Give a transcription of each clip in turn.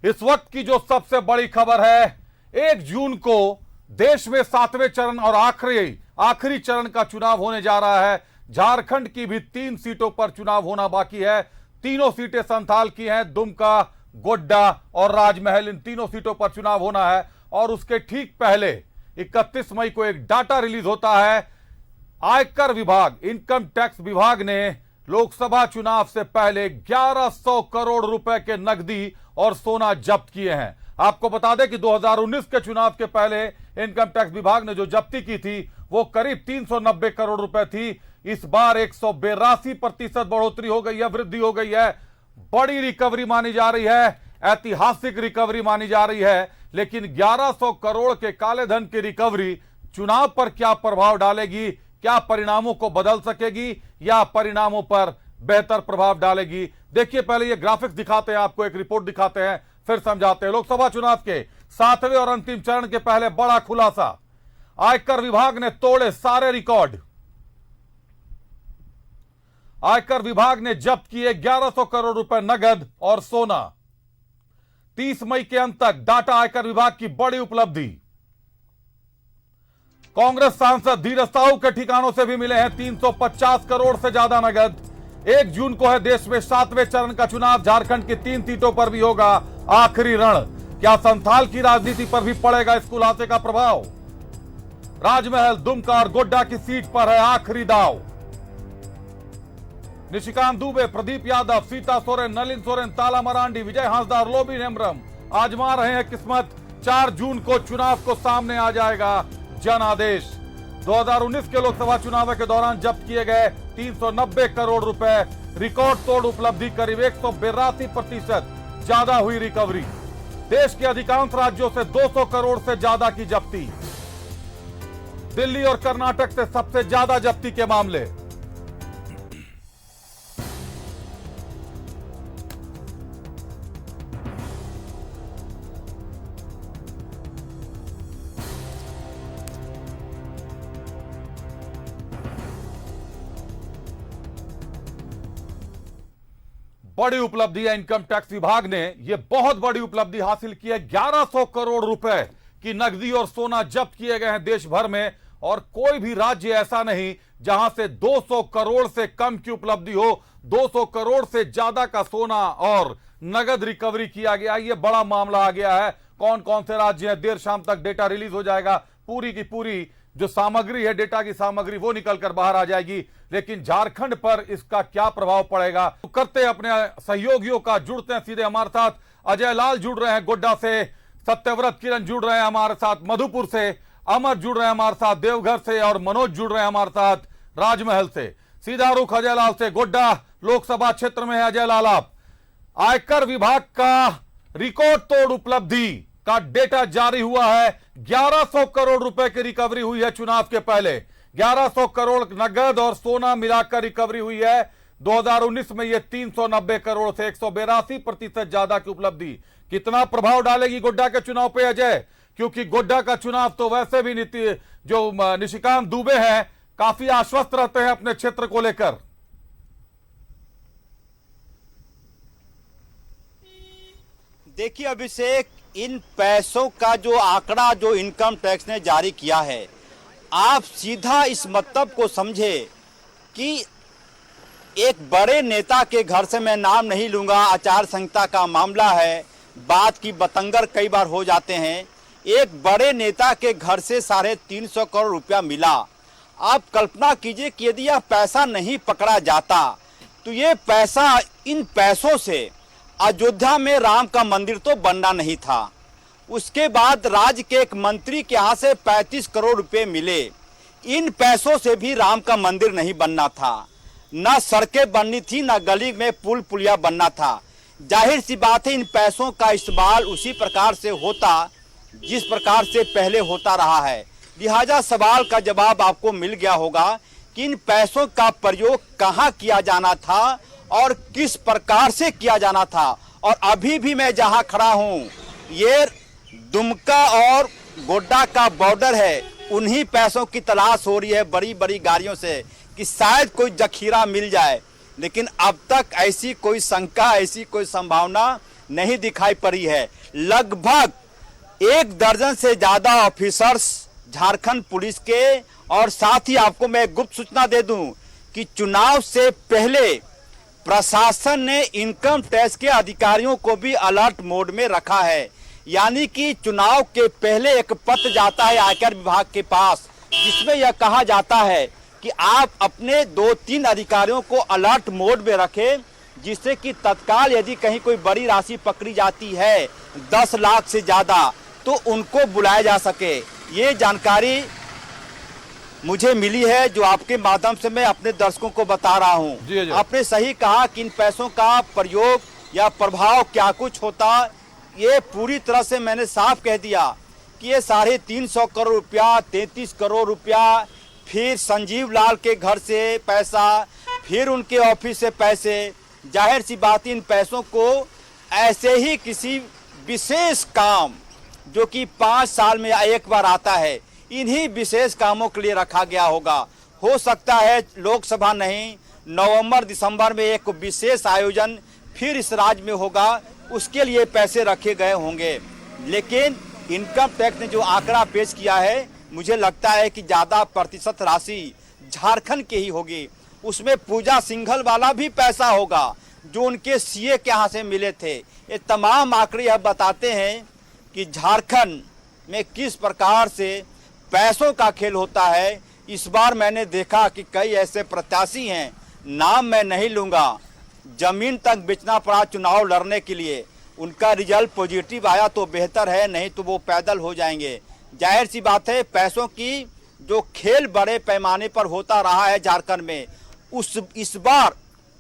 इस वक्त की जो सबसे बड़ी खबर है, 1 जून को देश में 7वें चरण और आखिरी चरण का चुनाव होने जा रहा है। झारखंड की भी 3 सीटों पर चुनाव होना बाकी है। तीनों सीटें संथाल की हैं, दुमका, गोड्डा और राजमहल, इन तीनों सीटों पर चुनाव होना है। और उसके ठीक पहले 31 मई को एक डाटा रिलीज होता है। आयकर विभाग, इनकम टैक्स विभाग ने लोकसभा चुनाव से पहले 1100 करोड़ रुपए के नकदी और सोना जब्त किए हैं। आपको बता दें कि 2019 के चुनाव के पहले इनकम टैक्स विभाग ने जो जब्ती की थी वो करीब 390 करोड़ रुपए थी। इस बार 182% बढ़ोतरी हो गई है, वृद्धि हो गई है। बड़ी रिकवरी मानी जा रही है, ऐतिहासिक रिकवरी मानी जा रही है। लेकिन 1100 करोड़ के काले धन की रिकवरी चुनाव पर क्या प्रभाव डालेगी, क्या परिणामों को बदल सकेगी या परिणामों पर बेहतर प्रभाव डालेगी? देखिए, पहले ये ग्राफिक्स दिखाते हैं आपको, एक रिपोर्ट दिखाते हैं, फिर समझाते हैं। लोकसभा चुनाव के 7वें और अंतिम चरण के पहले बड़ा खुलासा, आयकर विभाग ने तोड़े सारे रिकॉर्ड। आयकर विभाग ने जब्त किए 1100 करोड़ रुपए नगद और सोना। 30 मई के अंत तक डाटा आयकर विभाग की बड़ी उपलब्धि। कांग्रेस सांसद धीरज साहू के ठिकानों से भी मिले हैं 350 करोड़ से ज्यादा नगद। 1 जून को है देश में 7वें चरण का चुनाव। झारखंड की 3 सीटों पर भी होगा आखिरी रण। क्या संथाल की राजनीति पर भी पड़ेगा इस खुलासे का प्रभाव? राजमहल, दुमका और गोड्डा की सीट पर है आखिरी दाव। निशिकांत दुबे, प्रदीप यादव, सीता सोरेन, नलिन सोरेन, ताला मरांडी, विजय हांसदा और लोबी हेम्ब्रम आजमा रहे हैं किस्मत। 4 जून को चुनाव को सामने आ जाएगा जनादेश। 2019 के लोकसभा चुनाव के दौरान जब्त किए गए 390 करोड़ रुपए, रिकॉर्ड तोड़ उपलब्धि, करीब 182% ज्यादा हुई रिकवरी। देश के अधिकांश राज्यों से 200 करोड़ से ज्यादा की जब्ती। दिल्ली और कर्नाटक से सबसे ज्यादा जब्ती के मामले। बड़ी उपलब्धि है इनकम टैक्स विभाग ने, यह बहुत बड़ी उपलब्धि हासिल की है। 1100 करोड़ रुपए की नकदी और सोना जब्त किए गए हैं देश भर में। और कोई भी राज्य ऐसा नहीं जहां से 200 करोड़ से कम की उपलब्धि हो। 200 करोड़ से ज्यादा का सोना और नगद रिकवरी किया गया। यह बड़ा मामला आ गया है। कौन कौन से राज्य हैं, देर शाम तक डेटा रिलीज हो जाएगा। पूरी की पूरी जो सामग्री है, डेटा की सामग्री, वो निकल कर बाहर आ जाएगी। लेकिन झारखंड पर इसका क्या प्रभाव पड़ेगा, तो करते हैं अपने सहयोगियों का, जुड़ते हैं सीधे हमारे साथ। अजय लाल जुड़ रहे हैं गोड्डा से, सत्यव्रत किरण जुड़ रहे हैं हमारे साथ मधुपुर से, अमर जुड़ रहे हैं हमारे साथ देवघर से और मनोज जुड़ रहे हैं हमारे साथ राजमहल से। सीधा रुख अजय लाल से, गोड्डा लोकसभा क्षेत्र में है अजय लाल। आप, आयकर विभाग का रिकॉर्ड तोड़ उपलब्धि का डेटा जारी हुआ है। 1100 करोड़ रुपए की रिकवरी हुई है चुनाव के पहले। 1100 करोड़ नगद और सोना मिलाकर रिकवरी हुई है। 2019 में यह 390 करोड़ से 182% ज्यादा की उपलब्धि। कितना प्रभाव डालेगी गोड्डा के चुनाव पे अजय? क्योंकि गोड्डा का चुनाव तो वैसे भी निशिकांत दुबे हैं, काफी आश्वस्त रहते हैं अपने क्षेत्र को लेकर। देखिए अभिषेक, इन पैसों का जो आंकड़ा जो इनकम टैक्स ने जारी किया है, आप सीधा इस मतलब को समझे कि एक बड़े नेता के घर से, मैं नाम नहीं लूंगा, आचार संहिता का मामला है, बात की बतंगर कई बार हो जाते हैं। एक बड़े नेता के घर से 350 करोड़ रुपया मिला। आप कल्पना कीजिए कि यदि यह पैसा नहीं पकड़ा जाता तो ये पैसा, इन पैसों से अयोध्या में राम का मंदिर तो बनना नहीं था। उसके बाद राज्य के एक मंत्री के यहाँ से 35 करोड़ रुपए मिले। इन पैसों से भी राम का मंदिर नहीं बनना था, ना सड़कें बननी थी, ना गली में पुल पुलिया बनना था। जाहिर सी बात है, इन पैसों का इस्तेमाल उसी प्रकार से होता जिस प्रकार से पहले होता रहा है। लिहाजा सवाल का जवाब आपको मिल गया होगा कि इन पैसों का प्रयोग कहाँ किया जाना था और किस प्रकार से किया जाना था। और अभी भी मैं जहाँ खड़ा हूँ, ये दुमका और गोड्डा का बॉर्डर है, उन्हीं पैसों की तलाश हो रही है बड़ी बड़ी गाड़ियों से कि शायद कोई जखीरा मिल जाए। लेकिन अब तक ऐसी कोई शंका, ऐसी कोई संभावना नहीं दिखाई पड़ी है। लगभग 1 दर्जन से ज्यादा ऑफिसर्स झारखंड पुलिस के, और साथ ही आपको मैं गुप्त सूचना दे दूं कि चुनाव से पहले प्रशासन ने इनकम टैक्स के अधिकारियों को भी अलर्ट मोड में रखा है। यानी कि चुनाव के पहले एक पत्र जाता है आयकर विभाग के पास, जिसमें यह कहा जाता है कि आप अपने 2-3 अधिकारियों को अलर्ट मोड में रखें, जिससे कि तत्काल यदि कहीं कोई बड़ी राशि पकड़ी जाती है 10 लाख से ज्यादा, तो उनको बुलाया जा सके। ये जानकारी मुझे मिली है, जो आपके माध्यम से मैं अपने दर्शकों को बता रहा हूं। आपने सही कहा कि इन पैसों का प्रयोग या प्रभाव क्या कुछ होता, ये पूरी तरह से मैंने साफ कह दिया कि ये 350 करोड़ रुपया, 33 करोड़ रुपया, फिर संजीव लाल के घर से पैसा, फिर उनके ऑफिस से पैसे। जाहिर सी बात, इन पैसों को ऐसे ही किसी विशेष काम, जो कि 5 साल में एक बार आता है, इन्हीं विशेष कामों के लिए रखा गया होगा। हो सकता है लोकसभा नहीं, नवंबर दिसंबर में एक विशेष आयोजन फिर इस राज्य में होगा, उसके लिए पैसे रखे गए होंगे। लेकिन इनकम टैक्स ने जो आंकड़ा पेश किया है, मुझे लगता है कि ज़्यादा प्रतिशत राशि झारखंड के ही होगी। उसमें पूजा सिंघल वाला भी पैसा होगा, जो उनके सीए के यहाँ से मिले थे। ये तमाम आंकड़े यह बताते हैं कि झारखंड में किस प्रकार से पैसों का खेल होता है। इस बार मैंने देखा कि कई ऐसे प्रत्याशी हैं, नाम मैं नहीं लूँगा, जमीन तक बेचना पड़ा चुनाव लड़ने के लिए। उनका रिजल्ट पॉजिटिव आया तो बेहतर है, नहीं तो वो पैदल हो जाएंगे। जाहिर सी बात है, पैसों की जो खेल बड़े पैमाने पर होता रहा है झारखंड में, इस बार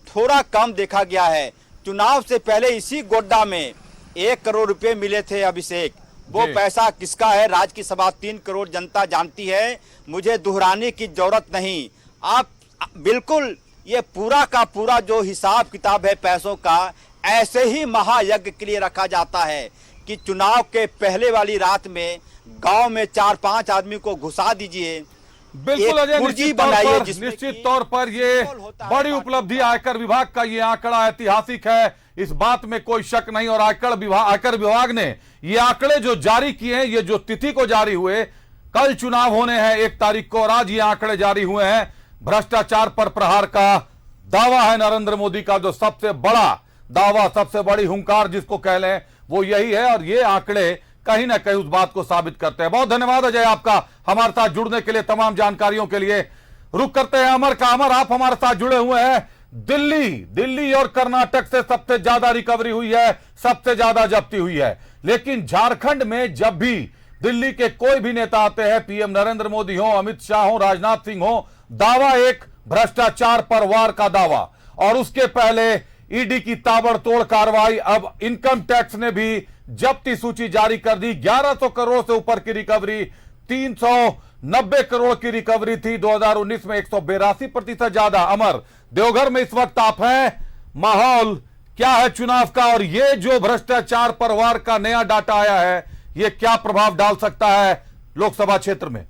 थोड़ा कम देखा गया है। चुनाव से पहले इसी गोड्डा में 1 करोड़ रुपए मिले थे अभिषेक। वो पैसा किसका है, राज्य की 3.25 करोड़ जनता जानती है, मुझे दोहराने की जरूरत नहीं। आप बिल्कुल ये पूरा का पूरा जो हिसाब किताब है पैसों का, ऐसे ही महायज्ञ के लिए रखा जाता है कि चुनाव के पहले वाली रात में गांव में 4-5 आदमी को घुसा दीजिए। बिल्कुल अजय, निश्चित तौर पर ये बड़ी उपलब्धि आयकर विभाग का ये आंकड़ा ऐतिहासिक है, इस बात में कोई शक नहीं। और आयकर विभाग ने ये आंकड़े जो जारी किए हैं, ये जो तिथि को जारी हुए, कल चुनाव होने हैं 1 तारीख को, और आज ये आंकड़े जारी हुए हैं। भ्रष्टाचार पर प्रहार का दावा है नरेंद्र मोदी का, जो सबसे बड़ा दावा, सबसे बड़ी हुंकार जिसको कह लें, वो यही है। और ये आंकड़े कहीं ना कहीं उस बात को साबित करते हैं। बहुत धन्यवाद अजय आपका हमारे साथ जुड़ने के लिए, तमाम जानकारियों के लिए। रुक करते हैं अमर का। अमर, आप हमारे साथ जुड़े हुए हैं। दिल्ली और कर्नाटक से सबसे ज्यादा रिकवरी हुई है, सबसे ज्यादा जब्ती हुई है। लेकिन झारखंड में जब भी दिल्ली के कोई भी नेता आते हैं, पीएम नरेंद्र मोदी हो, अमित शाह हो, राजनाथ सिंह हो, दावा एक भ्रष्टाचार पर वार का दावा। और उसके पहले ईडी की ताबड़तोड़ कार्रवाई। अब इनकम टैक्स ने भी जब्ती सूची जारी कर दी। 1100 करोड़ से ऊपर की रिकवरी, 390 करोड़ की रिकवरी थी 2019 में, 182% ज्यादा। अमर, देवघर में इस वक्त आप हैं, माहौल क्या है चुनाव का, और ये जो भ्रष्टाचार पर वार का नया डाटा आया है, ये क्या प्रभाव डाल सकता है लोकसभा क्षेत्र में?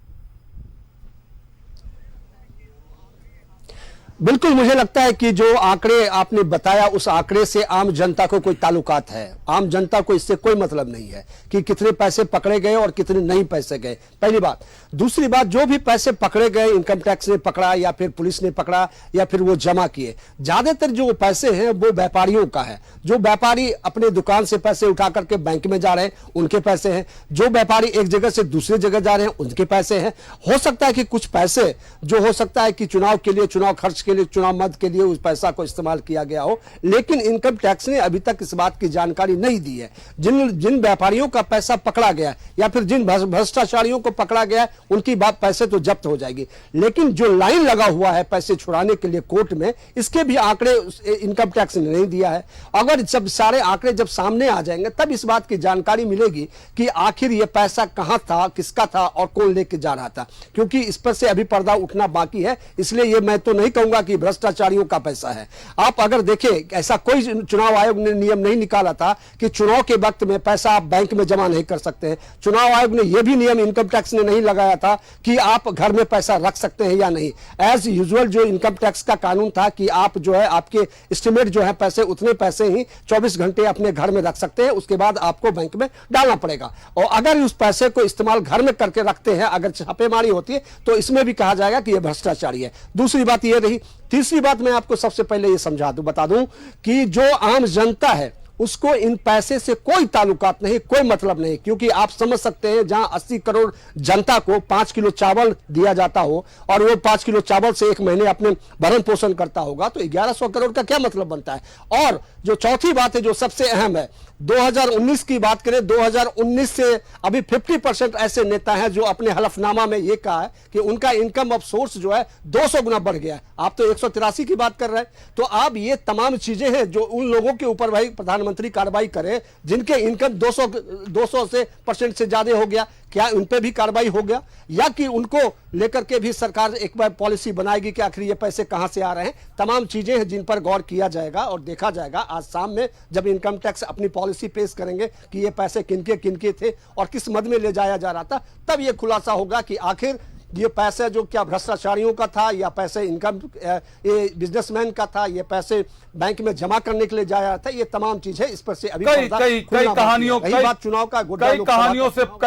बिल्कुल, मुझे लगता है कि जो आंकड़े आपने बताया, उस आंकड़े से आम जनता को कोई ताल्लुकात है। आम जनता को इससे कोई मतलब नहीं है कि कितने पैसे पकड़े गए और कितने नहीं पैसे गए, पहली बात। दूसरी बात, जो भी पैसे पकड़े गए, इनकम टैक्स ने पकड़ा या फिर पुलिस ने पकड़ा या फिर वो जमा किए, ज्यादातर जो पैसे हैं वो व्यापारियों का है। जो व्यापारी अपने दुकान से पैसे उठा करके बैंक में जा रहे हैं, उनके पैसे हैं। जो व्यापारी एक जगह से दूसरी जगह जा रहे हैं, उनके पैसे हैं। हो सकता है कि कुछ पैसे जो हो सकता है कि चुनाव के लिए, चुनाव खर्च के लिए, चुनाव मद के लिए उस पैसा को इस्तेमाल किया गया हो, लेकिन इनकम टैक्स ने अभी तक इस बात की जानकारी नहीं दी है। जिन व्यापारियों का पैसा पकड़ा गया या फिर जिन भ्रष्टाचारियों को पकड़ा गया, उनकी बात पैसे तो जब्त हो जाएगी, लेकिन जो लाइन लगा हुआ है पैसे छुड़ाने के लिए कोर्ट में, इसके भी आंकड़े इनकम टैक्स ने नहीं दिया है। अगर सब सारे आंकड़े जब सामने आ जाएंगे, तब इस बात की जानकारी मिलेगी कि आखिर यह पैसा कहां था, किसका था और कौन लेके जा रहा था। क्योंकि इस पर से अभी पर्दा उठना बाकी है, इसलिए यह मैं तो नहीं कहूंगा होगा कि भ्रष्टाचारियों का पैसा है। आप अगर देखें, ऐसा कोई चुनाव आयोग ने नियम नहीं निकाला था कि चुनाव के वक्त में पैसा आप बैंक में जमा नहीं कर सकते हैं। चुनाव आयोग ने यह भी नियम इनकम टैक्स ने नहीं लगाया था कि आप घर में पैसा रख सकते हैं या नहीं। एज यूजुअल जो इनकम टैक्स का कानून था कि आप जो है आपके एस्टिमेट जो है पैसे, उतने पैसे ही 24 घंटे अपने घर में रख सकते हैं, उसके बाद आपको बैंक में डालना पड़ेगा। और अगर उस पैसे को इस्तेमाल घर में करके रखते हैं, अगर छापेमारी होती है तो इसमें भी कहा जाएगा कि यह भ्रष्टाचारी है। दूसरी बात यह रही। तीसरी बात मैं आपको सबसे पहले यह समझा दूं, बता दूं कि जो आम जनता है उसको इन पैसे से कोई ताल्लुकात नहीं, कोई मतलब नहीं। क्योंकि आप समझ सकते हैं, जहां 80 करोड़ जनता को 5 किलो चावल दिया जाता हो और वो 5 किलो चावल से एक महीने अपने भरण पोषण करता होगा, तो 1100 करोड़ का क्या मतलब बनता है। और जो चौथी बात है, जो सबसे अहम है, 2019 की बात करें, 2019 से अभी 50% ऐसे नेता हैं जो अपने हलफनामा में यह कहा है कि उनका इनकम ऑफ सोर्स जो है 200 गुना बढ़ गया है। आप तो 183 की बात कर रहे हैं। तो आप ये तमाम चीजें हैं जो उन लोगों के ऊपर भाई प्रधानमंत्री कार्रवाई करे जिनके इनकम 200 से परसेंट से ज्यादा हो गया, क्या उन पे भी कार्रवाई हो गया, या कि उनको लेकर के भी सरकार एक बार पॉलिसी बनाएगी कि आखिर ये पैसे कहां से आ रहे हैं। तमाम चीजें हैं जिन पर गौर किया जाएगा और देखा जाएगा। आज शाम में जब इनकम टैक्स अपनी पॉलिसी पेश करेंगे कि ये पैसे किनके थे और किस मद में ले जाया जा रहा था, तब ये खुलासा होगा कि आखिर ये पैसे जो क्या भ्रष्टाचारियों का था या पैसे इनकम ये बिजनेसमैन का था, ये पैसे बैंक में जमा करने के लिए जाया था। ये तमाम चीजें इस पर से अभी कई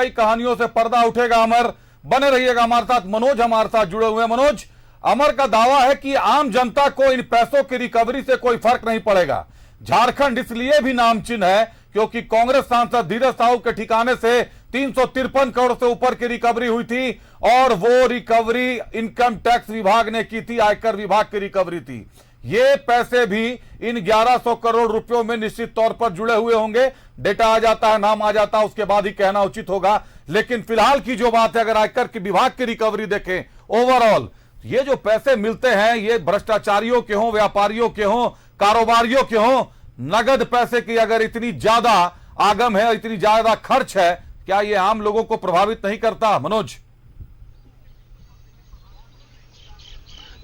कहानियों से पर्दा उठेगा। अमर बने रहिएगा हमारे साथ। मनोज हमारे साथ जुड़े हुए हैं। मनोज, अमर का दावा है कि आम जनता को इन पैसों की रिकवरी से कोई फर्क नहीं पड़ेगा। झारखंड इसलिए भी नामचीन है क्योंकि कांग्रेस सांसद धीरज साहू के ठिकाने से 353 करोड़ से ऊपर की रिकवरी हुई थी और वो रिकवरी इनकम टैक्स विभाग ने की थी, आयकर विभाग की रिकवरी थी। ये पैसे भी इन 1100 करोड़ रुपयों में निश्चित तौर पर जुड़े हुए होंगे। डेटा आ जाता है, नाम आ जाता है, उसके बाद ही कहना उचित होगा। लेकिन फिलहाल की जो बात है, अगर आयकर के विभाग की रिकवरी देखें ओवरऑल, ये जो पैसे मिलते हैं ये भ्रष्टाचारियों के हों, व्यापारियों के हों, कारोबारियों के हों, नगद पैसे की अगर इतनी ज्यादा आगम है, इतनी ज्यादा खर्च है, क्या ये आम लोगों को प्रभावित नहीं करता? मनोज,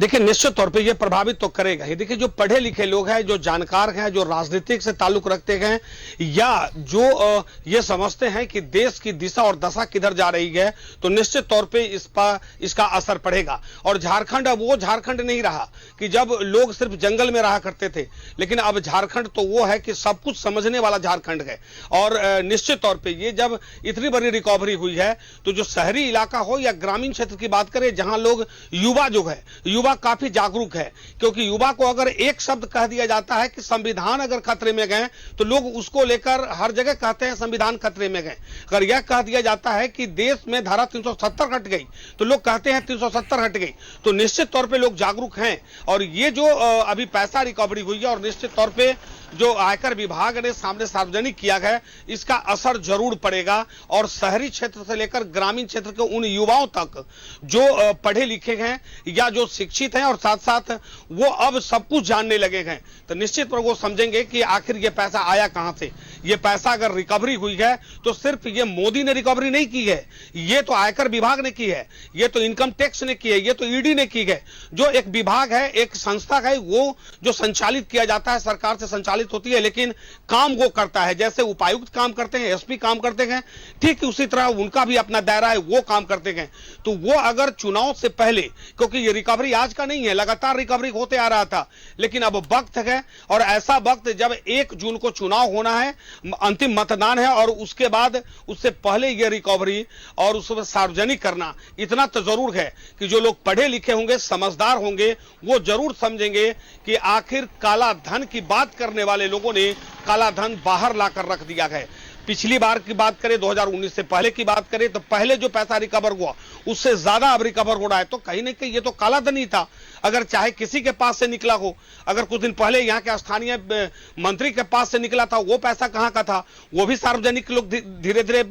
देखिए निश्चित तौर पे ये प्रभावित तो करेगा ही। देखिए जो पढ़े लिखे लोग हैं, जो जानकार हैं, जो राजनीतिक से ताल्लुक रखते हैं या जो ये समझते हैं कि देश की दिशा और दशा किधर जा रही है, तो निश्चित तौर पे इसका असर पड़ेगा। और झारखंड अब वो झारखंड नहीं रहा कि जब लोग सिर्फ जंगल में रहा करते थे, लेकिन अब झारखंड तो वो है कि सब कुछ समझने वाला झारखंड है। और निश्चित तौर पर ये जब इतनी बड़ी रिकवरी हुई है, तो जो शहरी इलाका हो या ग्रामीण क्षेत्र की बात करें, जहां लोग युवा जो है, युवा काफी जागरूक है। क्योंकि युवा को अगर एक शब्द कह दिया जाता है कि संविधान अगर खतरे में गए, तो लोग उसको लेकर हर जगह कहते हैं संविधान खतरे में गए। अगर यह कह दिया जाता है कि देश में धारा 370 हट गई, तो लोग कहते हैं 370 हट गई। तो निश्चित तौर पे लोग जागरूक हैं। और ये जो अभी पैसा रिकवरी हुई है और निश्चित तौर पे जो आयकर विभाग ने सामने सार्वजनिक किया है, इसका असर जरूर पड़ेगा। और शहरी क्षेत्र से लेकर ग्रामीण क्षेत्र के उन युवाओं तक जो पढ़े लिखे हैं या जो शिक्षित हैं और साथ साथ वो अब सब कुछ जानने लगे हैं, तो निश्चित पर वो समझेंगे कि आखिर ये पैसा आया कहां से। ये पैसा अगर रिकवरी हुई है तो सिर्फ ये मोदी ने रिकवरी नहीं की है, ये तो आयकर विभाग ने की है, ये तो इनकम टैक्स ने की है, ये तो ईडी ने की है। जो एक विभाग है, एक संस्था है, वो जो संचालित किया जाता है, सरकार से संचालित होती है, लेकिन काम वो करता है। जैसे उपायुक्त काम करते हैं, एसपी काम करते हैं, ठीक उसी तरह उनका भी अपना दायरा है, वो काम करते हैं। तो वो अगर चुनाव से पहले, क्योंकि ये रिकवरी आज का नहीं है, लगातार रिकवरी होते आ रहा था, लेकिन अब वक्त है और ऐसा वक्त जब 1 जून को चुनाव होना है, अंतिम मतदान है, और उसके बाद उससे पहले ये रिकवरी और उसको सार्वजनिक करना इतना तो जरूर है कि जो लोग पढ़े लिखे होंगे, समझदार होंगे, वो जरूर समझेंगे कि आखिर काला धन की बात करने वाले लोगों ने काला धन बाहर लाकर रख दिया है। पिछली बार की बात करें, 2019 से पहले की बात करें, तो पहले जो पैसा रिकवर हुआ उससे ज्यादा अब रिकवर हो रहा है। तो कहीं ना कहीं ये तो काला धन ही था। अगर चाहे किसी के पास से निकला हो, अगर कुछ दिन पहले यहाँ के स्थानीय मंत्री के पास से निकला था, वो पैसा कहाँ का था, वो भी सार्वजनिक लोग धीरे धीरे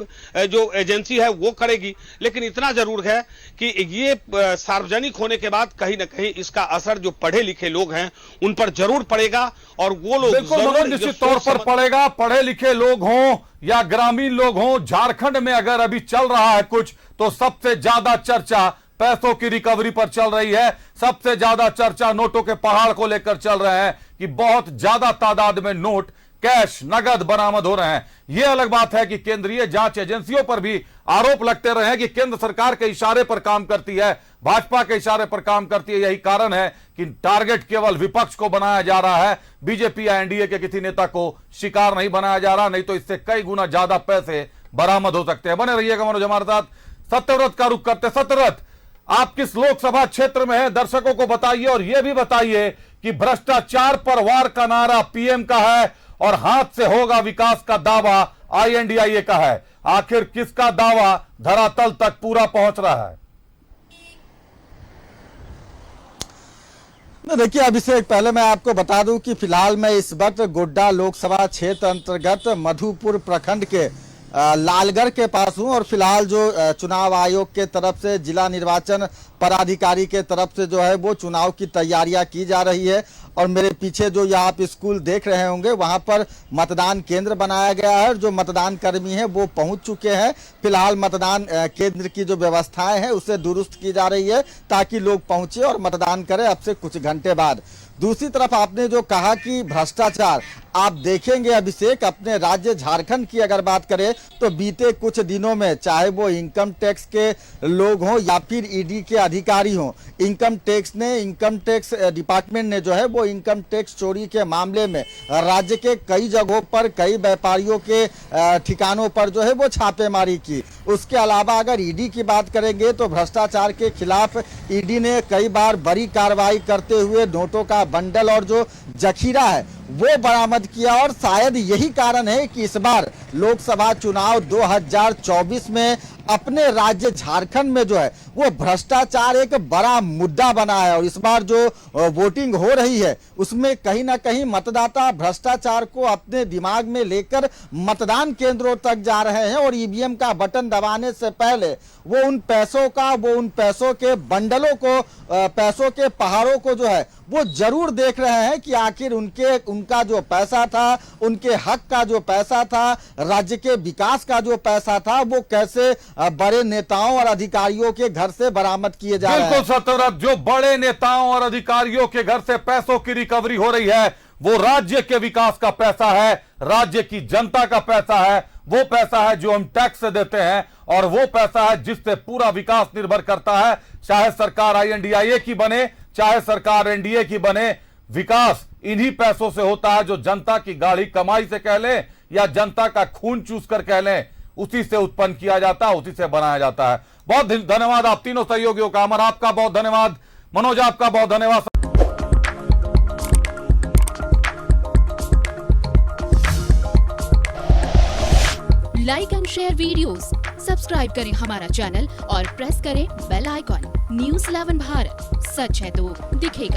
जो एजेंसी है वो करेगी। लेकिन इतना जरूर है कि ये सार्वजनिक होने के बाद कहीं ना कहीं इसका असर जो पढ़े लिखे लोग हैं उन पर जरूर पड़ेगा। और वो लोग निश्चित तौर पर पड़ेगा, पढ़े लिखे लोग हों या ग्रामीण लोग हों। झारखंड में अगर अभी चल रहा है कुछ, तो सबसे ज्यादा चर्चा पैसों की रिकवरी पर चल रही है। सबसे ज्यादा चर्चा नोटों के पहाड़ को लेकर चल रहे हैं कि बहुत ज्यादा तादाद में नोट, कैश, नगद बरामद हो रहे हैं। यह अलग बात है कि केंद्रीय जांच एजेंसियों पर भी आरोप लगते रहे हैं कि केंद्र सरकार के इशारे पर काम करती है, भाजपा के इशारे पर काम करती है। यही कारण है कि टारगेट केवल विपक्ष को बनाया जा रहा है, बीजेपी या एनडीए के किसी नेता को शिकार नहीं बनाया जा रहा, नहीं तो इससे कई गुना ज्यादा पैसे बरामद हो सकते हैं। बने रहिएगा मनोज हमारे साथ। सत्यव्रत का रुख करते। सत्यव्रत, आप किस लोकसभा क्षेत्र में हैं, दर्शकों को बताइए और यह भी बताइए कि भ्रष्टाचार पर वार का नारा पीएम का है और हाथ से होगा विकास का दावा आईएनडीआईए का है। आखिर किसका दावा धरातल तक पूरा पहुंच रहा है? देखिए अभिषेक, पहले मैं आपको बता दूं कि फिलहाल मैं इस वक्त गोड्डा लोकसभा क्षेत्र अंतर्गत मधुपुर प्रखंड के लालगढ़ के पास हूं और फिलहाल जो चुनाव आयोग के तरफ से, जिला निर्वाचन पदाधिकारी के तरफ से जो है वो चुनाव की तैयारियां की जा रही है। और मेरे पीछे जो यहाँ आप स्कूल देख रहे होंगे वहां पर मतदान केंद्र बनाया गया है और जो मतदान कर्मी हैं वो पहुंच चुके हैं। फिलहाल मतदान केंद्र की जो व्यवस्थाएं हैं उसे दुरुस्त की जा रही है ताकि लोग पहुंचे और मतदान करें अब से कुछ घंटे बाद। दूसरी तरफ आपने जो कहा कि भ्रष्टाचार, आप देखेंगे अभिषेक, अपने राज्य झारखंड की अगर बात करें तो बीते कुछ दिनों में चाहे वो इनकम टैक्स के लोग हों या फिर ईडी के अधिकारी हों, इनकम टैक्स डिपार्टमेंट ने जो है वो इनकम टैक्स चोरी के मामले में राज्य के कई जगहों पर, कई व्यापारियों के ठिकानों पर जो है वो छापेमारी की। उसके अलावा अगर ईडी की बात करेंगे तो भ्रष्टाचार के खिलाफ ईडी ने कई बार बड़ी कार्रवाई करते हुए नोटों का बंडल और जो जखीरा है वो बरामद किया। और शायद यही कारण है कि इस बार लोकसभा चुनाव 2024 में अपने राज्य झारखंड में जो है वो भ्रष्टाचार एक बड़ा मुद्दा बना है। और इस बार जो वोटिंग हो रही है उसमें कहीं ना कहीं मतदाता भ्रष्टाचार को अपने दिमाग में लेकर मतदान केंद्रों तक जा रहे हैं और ईवीएम का बटन दबाने से पहले वो उन पैसों के बंडलों को, पैसों के पहाड़ों को जो है वो जरूर देख रहे हैं कि आखिर उनका जो पैसा था, उनके हक का जो पैसा था, राज्य के विकास का जो पैसा था, वो कैसे बड़े नेताओं और अधिकारियों के घर से बरामद किए जा रहे हैं। बिल्कुल सत्यव्रत, जो बड़े नेताओं और अधिकारियों के घर से पैसों की रिकवरी हो रही है वो राज्य के विकास का पैसा है, राज्य की जनता का पैसा है, वो पैसा है जो हम टैक्स से देते हैं और वो पैसा है जिससे पूरा विकास निर्भर करता है। चाहे सरकार आईएनडीआईए की बने, चाहे सरकार एनडीए की बने, विकास इन्हीं पैसों से होता है जो जनता की गाढ़ी कमाई से कह लें या जनता का खून चूस कर कह लें, उसी से उत्पन्न किया जाता है, उसी से बनाया जाता है। बहुत धन्यवाद आप तीनों सहयोगियों का। अमर आपका बहुत धन्यवाद, मनोज आपका बहुत धन्यवाद। Like and share videos, subscribe करें हमारा चैनल और प्रेस करें बेल आइकॉन। न्यूज़ 11 भारत, सच है तो दिखेगा।